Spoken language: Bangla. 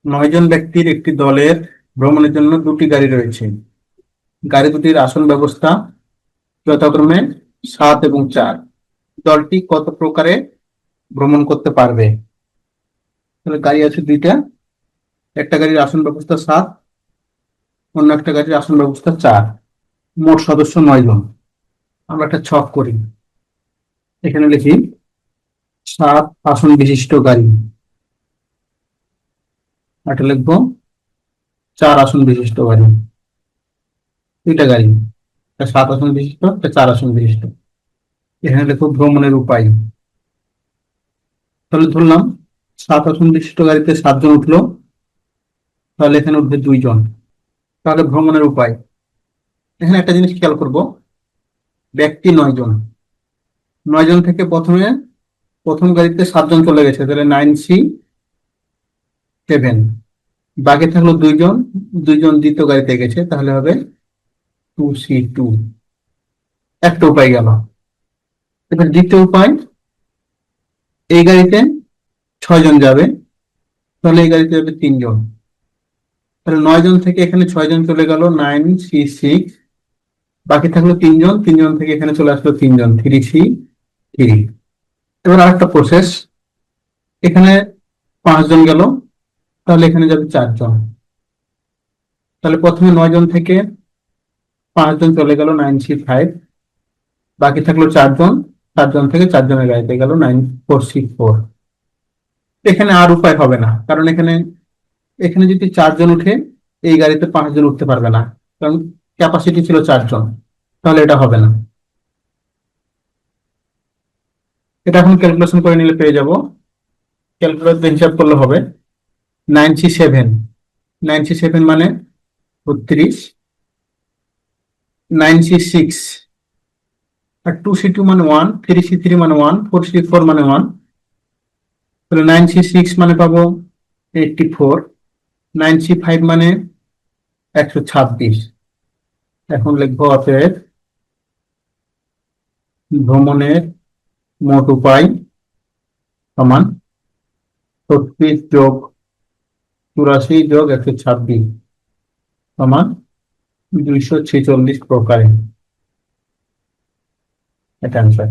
9 জন ব্যক্তির একটি দলের ভ্রমণের জন্য দুটি গাড়ি রয়েছে। গাড়ি দুটির আসন ব্যবস্থা যথাক্রমে 7 এবং 4। দলটি কত প্রকারে ভ্রমণ করতে পারবে? তাহলে গাড়ি আছে দুইটা, একটা গাড়ির আসন ব্যবস্থা 7, অন্য একটা গাড়ির আসন ব্যবস্থা 4। মোট সদস্য 9 জন। আমরা একটা ছক করি, এখানে লিখি 7 আসন বিশিষ্ট গাড়ি, এটা লিখবো 4 আসন বিশিষ্ট গাড়ি। দুইটা গাড়ি, একটা 7 আসন বিশিষ্ট, একটা 4 আসন বিশিষ্ট। এখানে লিখবো ভ্রমণের উপায়। তাহলে ধরলাম 7 আসন বিশিষ্ট গাড়িতে 7 জন উঠলো, তাহলে এখানে উঠবে 2 জন। তাহলে ভ্রমণের উপায়, এখানে একটা জিনিস খেয়াল করব, ব্যক্তি 9 জন। 9 জন থেকে প্রথম গাড়িতে 7 জন চলে গেছে, তাহলে 9C7। বাকি থাকলো 2 জন, 2 জন দ্বিতীয় গাড়িতে গেছে, তাহলে হবে 2C2। একটা উপায় গেল। এবার দ্বিতীয় উপায়, এই গাড়িতে 6 জন যাবে, তাহলে এই গাড়িতে যাবে 3 জন। তাহলে 9 জন থেকে এখানে 6 জন চলে গেল, 9C6। বাকি থাকলো 3 জন, 3 জন থেকে এখানে চলে আসলো 3 জন, 3C3। এবার আরেকটা প্রসেস, এখানে 5 জন গেল, তাহলে এখানে যাবে 4 জন। তাহলে প্রথমে 9 জন থেকে 5 জন চলে গেল, 9C5। বাকি থাকলো 4 জন, 4 জন থেকে 4 জনের গাড়িতে গেল, 9 4C4। এখানে আর উপায় হবে না, কারণ এখানে এখানে যদি 4 জন উঠে, এই গাড়িতে 5 জন উঠতে পারবে না, কারণ ক্যাপাসিটি ছিল 4 জন। তাহলে এটা হবে না। এটা এখন ক্যালকুলেশন করে নিলে পেয়ে যাব। ক্যালকুলেটর হিসাব করলে হবে 9C7। 9C7 মানে 32। 9C6 আর 2C2 মানে 1, 3C3 মানে 1, 4C4 মানে 1। তাহলে 9C6 মানে পাবো 84, 9C5 মানে 126। এখন লিখবো অতএব ভ্রমণের মোট উপায় সমান 36 যোগ 84 যোগ 126 সমান 246 প্রকারে। এটা অ্যান্সার।